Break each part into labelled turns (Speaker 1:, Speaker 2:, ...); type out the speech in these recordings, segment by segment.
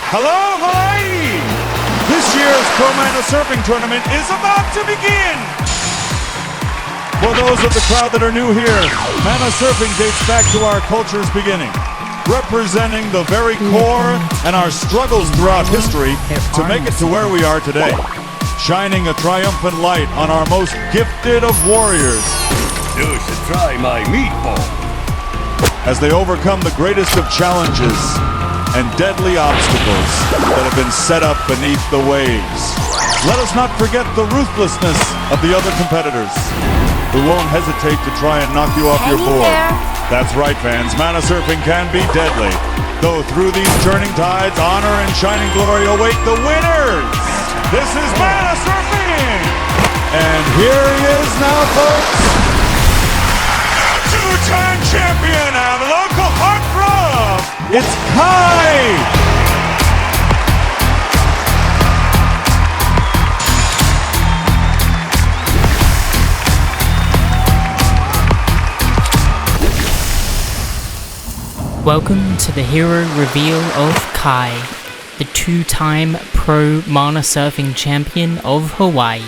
Speaker 1: Hello, Hawaii! This year's Pro Mana Surfing Tournament is about to begin! For those of the crowd that are new here, Mana Surfing dates back to our culture's beginning, representing the very core and our struggles throughout history to make it to where we are today, shining a triumphant light on our most gifted of warriors.
Speaker 2: You should try my meatball.
Speaker 1: As they overcome the greatest of challenges and deadly obstacles that have been set up beneath the waves. Let us not forget the ruthlessness of the other competitors, who won't hesitate to try and knock you off your board. That's right, fans, Mana Surfing can be deadly. Though through these churning tides, honor and shining glory await the winners. This is Mana Surfing! And here he is now, folks. Two-time champion of local heartthrob, it's Kai!
Speaker 3: Welcome to the hero reveal of Kai, the two-time pro Mana Surfing champion of Hawaii.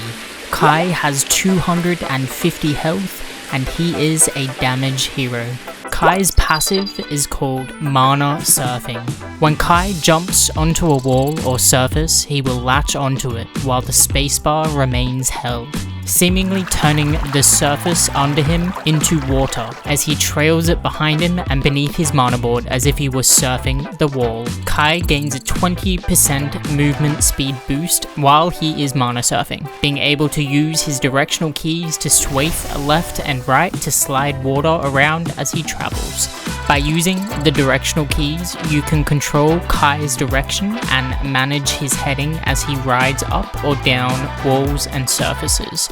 Speaker 3: Kai has 250 health and he is a damage hero. Kai's passive is called Mana Surfing. When Kai jumps onto a wall or surface, he will latch onto it while the spacebar remains held, seemingly turning the surface under him into water as he trails it behind him and beneath his mana board as if he was surfing the wall. Kai gains a 20% movement speed boost while he is mana surfing, being able to use his directional keys to swath left and right to slide water around as he travels. By using the directional keys, you can control Kai's direction and manage his heading as he rides up or down walls and surfaces,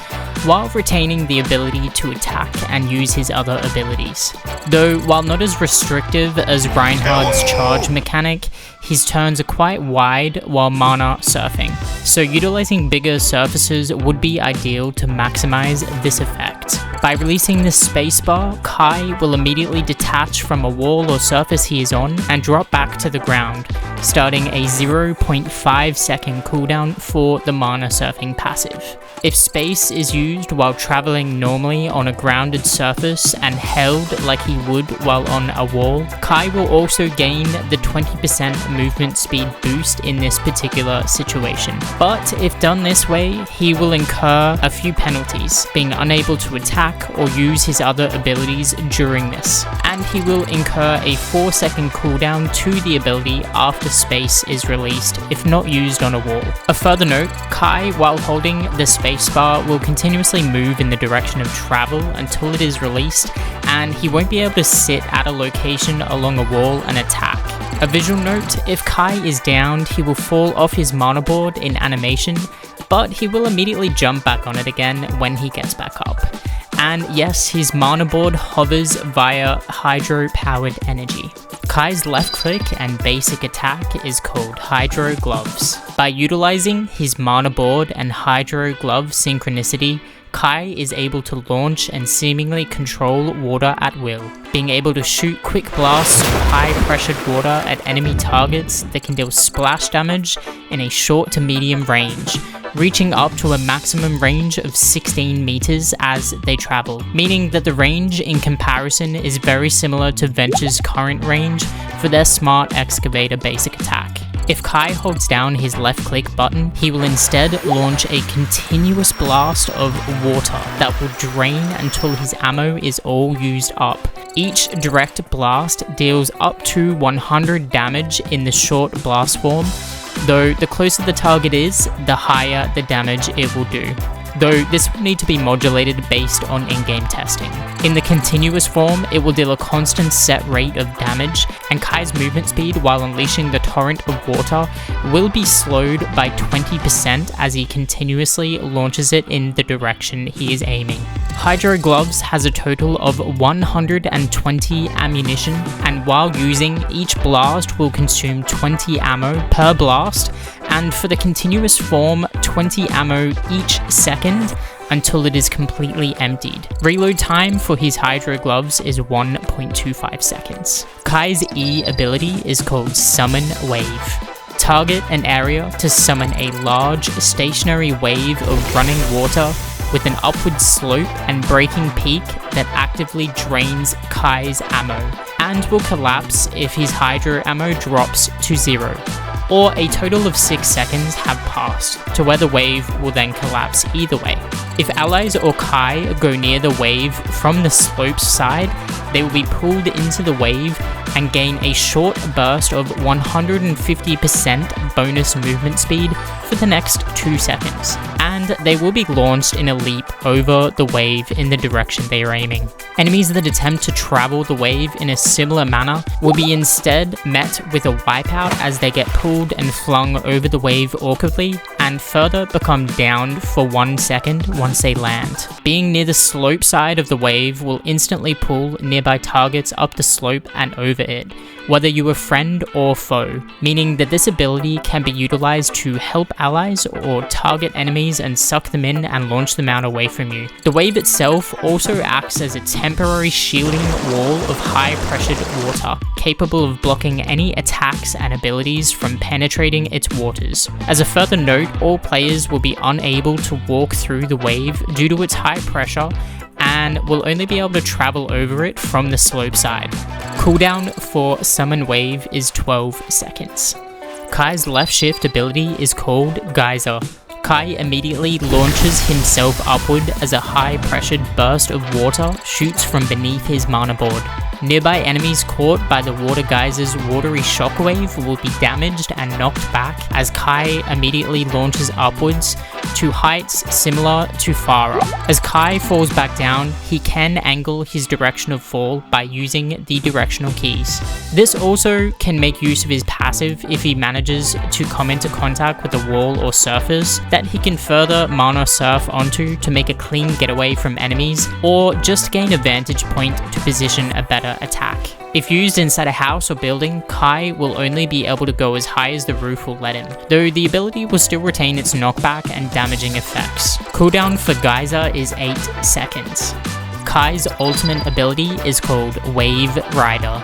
Speaker 3: while retaining the ability to attack and use his other abilities. Though, while not as restrictive as Reinhardt's charge mechanic, his turns are quite wide while mana surfing, so utilizing bigger surfaces would be ideal to maximize this effect. By releasing the spacebar, Kai will immediately detach from a wall or surface he is on and drop back to the ground, starting a 0.5 second cooldown for the mana surfing passive. If space is used while traveling normally on a grounded surface and held like he would while on a wall, Kai will also gain the 20% movement speed boost in this particular situation. But if done this way, he will incur a few penalties, being unable to attack or use his other abilities during this, and he will incur a 4-second cooldown to the ability after space is released if not used on a wall. A further note, Kai, while holding the spacebar, will continuously move in the direction of travel until it is released, and he won't be able to sit at a location along a wall and attack. A visual note, if Kai is downed, he will fall off his mana board in animation, but he will immediately jump back on it again when he gets back up. And yes, his mana board hovers via hydro-powered energy. Kai's left click and basic attack is called Hydro Gloves. By utilizing his mana board and Hydro Glove synchronicity, Kai is able to launch and seemingly control water at will, being able to shoot quick blasts of high-pressured water at enemy targets that can deal splash damage in a short to medium range, reaching up to a maximum range of 16 meters as they travel, meaning that the range in comparison is very similar to Venture's current range for their Smart Excavator basic attack. If Kai holds down his left click button, he will instead launch a continuous blast of water that will drain until his ammo is all used up. Each direct blast deals up to 100 damage in the short blast form, though the closer the target is, the higher the damage it will do, though this will need to be modulated based on in-game testing. In the continuous form, it will deal a constant set rate of damage, and Kai's movement speed while unleashing the torrent of water will be slowed by 20% as he continuously launches it in the direction he is aiming. Hydro Gloves has a total of 120 ammunition, and while using, each blast will consume 20 ammo per blast, and for the continuous form, 20 ammo each second until it is completely emptied. Reload time for his Hydro Gloves is 1.25 seconds. Kai's E ability is called Summon Wave. Target an area to summon a large stationary wave of running water with an upward slope and breaking peak that actively drains Kai's ammo, and will collapse if his hydro ammo drops to 0. Or a total of 6 seconds have passed, to where the wave will then collapse either way. If allies or Kai go near the wave from the slopes side, they will be pulled into the wave and gain a short burst of 150% bonus movement speed for the next 2 seconds, and they will be launched in a leap over the wave in the direction they are aiming. Enemies that attempt to travel the wave in a similar manner will be instead met with a wipeout as they get pulled and flung over the wave awkwardly, and further become downed for 1 second once they land. Being near the slope side of the wave will instantly pull nearby targets up the slope and over it, whether you are friend or foe, meaning that this ability can be utilized to help allies or target enemies and suck them in and launch them out away from you. The wave itself also acts as a temporary shielding wall of high-pressured water, capable of blocking any attacks and abilities from penetrating its waters. As a further note, all players will be unable to walk through the wave due to its high pressure, and will only be able to travel over it from the slope side. Cooldown for Summon Wave is 12 seconds. Kai's left shift ability is called Geyser. Kai immediately launches himself upward as a high-pressured burst of water shoots from beneath his mana board. Nearby enemies caught by the water geyser's watery shockwave will be damaged and knocked back as Kai immediately launches upwards to heights similar to Farah. As Kai falls back down, he can angle his direction of fall by using the directional keys. This also can make use of his passive if he manages to come into contact with a wall or surface that he can further mana surf onto to make a clean getaway from enemies, or just gain a vantage point to position a better attack. If used inside a house or building, Kai will only be able to go as high as the roof will let him, though the ability will still retain its knockback and damaging effects. Cooldown for Geyser is 8 seconds. Kai's ultimate ability is called Wave Rider.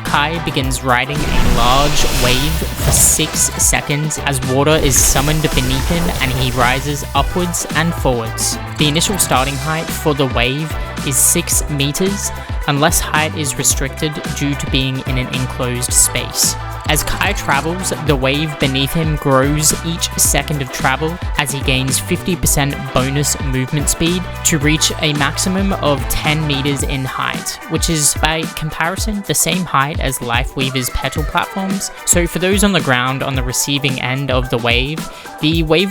Speaker 3: Kai begins riding a large wave for 6 seconds as water is summoned beneath him and he rises upwards and forwards. The initial starting height for the wave is 6 meters, unless height is restricted due to being in an enclosed space. As Kai travels, the wave beneath him grows each second of travel as he gains 50% bonus movement speed to reach a maximum of 10 meters in height, which is by comparison the same height as Lifeweaver's petal platforms. So for those on the ground on the receiving end of the wave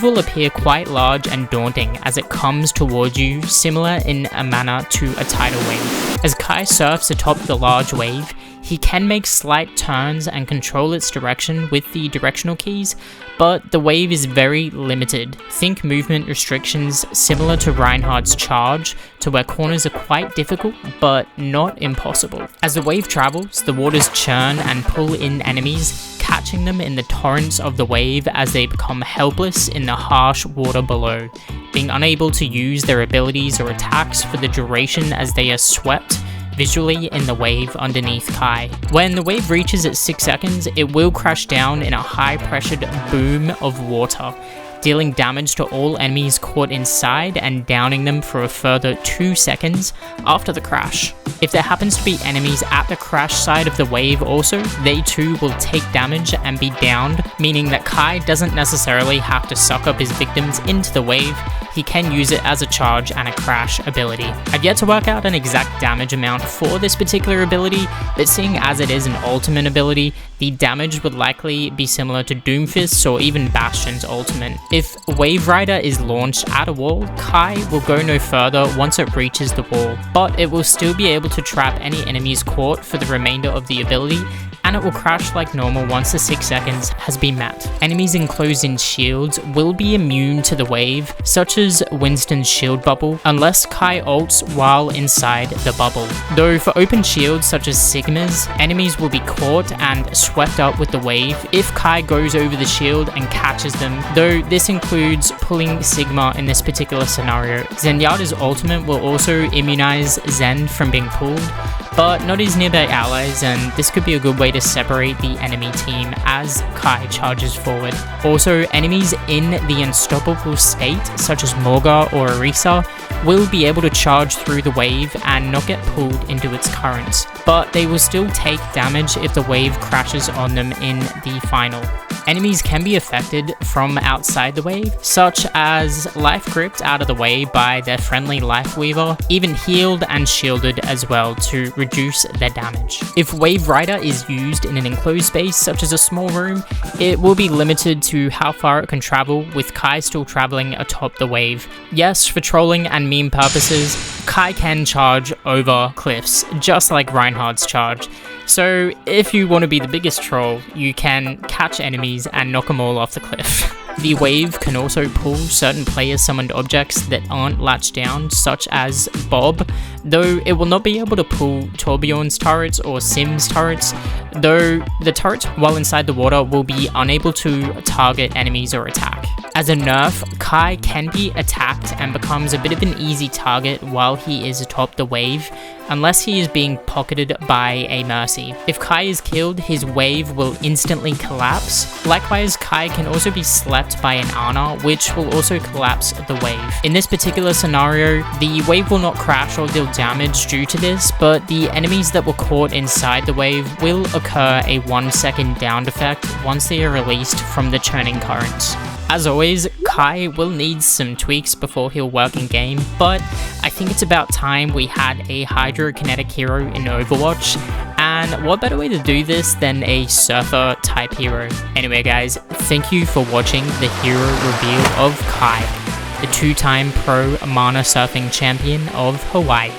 Speaker 3: will appear quite large and daunting as it comes towards you, similar in a manner to a tidal wave. As Kai surfs atop the large wave, he can make slight turns and control its direction with the directional keys, but the wave is very limited. Think movement restrictions similar to Reinhardt's charge, to where corners are quite difficult, but not impossible. As the wave travels, the waters churn and pull in enemies, catching them in the torrents of the wave as they become helpless in the harsh water below, being unable to use their abilities or attacks for the duration as they are swept visually in the wave underneath Kai. When the wave reaches its 6 seconds, it will crash down in a high-pressured boom of water, dealing damage to all enemies caught inside and downing them for a further 2 seconds after the crash. If there happens to be enemies at the crash side of the wave also, they too will take damage and be downed, meaning that Kai doesn't necessarily have to suck up his victims into the wave. He can use it as a charge and a crash ability. I've yet to work out an exact damage amount for this particular ability, but seeing as it is an ultimate ability, the damage would likely be similar to Doomfist's or even Bastion's ultimate. If Wave Rider is launched at a wall, Kai will go no further once it reaches the wall, but it will still be able to trap any enemies caught for the remainder of the ability, and it will crash like normal once the 6 seconds has been met. Enemies enclosed in shields will be immune to the wave, such as Winston's shield bubble, unless Kai ults while inside the bubble. Though for open shields such as Sigma's, enemies will be caught and swept up with the wave if Kai goes over the shield and catches them, though this includes pulling Sigma in this particular scenario. Zenyatta's ultimate will also immunize Zen from being pulled, but not his nearby allies, and this could be a good way to separate the enemy team as Kai charges forward. Also, enemies in the unstoppable state, such as Morgar or Orisa, will be able to charge through the wave and not get pulled into its currents, but they will still take damage if the wave crashes on them in the final. Enemies can be affected from outside the wave, such as life gripped out of the way by their friendly Life Weaver, even healed and shielded as well to reduce their damage. If Wave Rider is used in an enclosed space such as a small room, it will be limited to how far it can travel, with Kai still traveling atop the wave. Yes, for trolling and meme purposes, Kai can charge over cliffs, just like Reinhardt's charge. So if you want to be the biggest troll, you can catch enemies and knock them all off the cliff. The wave can also pull certain player-summoned objects that aren't latched down, such as Bob, though it will not be able to pull Torbjorn's turrets or Sim's turrets, though the turrets while inside the water will be unable to target enemies or attack. As a nerf, Kai can be attacked and becomes a bit of an easy target while he is atop the wave, unless he is being pocketed by a Mercy. If Kai is killed, his wave will instantly collapse. Likewise, Kai can also be slept by an Ana, which will also collapse the wave. In this particular scenario, the wave will not crash or deal damage due to this, but the enemies that were caught inside the wave will occur a 1-second downed effect once they are released from the churning currents. As always, Kai will need some tweaks before he'll work in game, but I think it's about time we had a hydrokinetic hero in Overwatch, and what better way to do this than a surfer type hero. Anyway guys, thank you for watching the hero reveal of Kai, the 2-time pro mana surfing champion of Hawaii.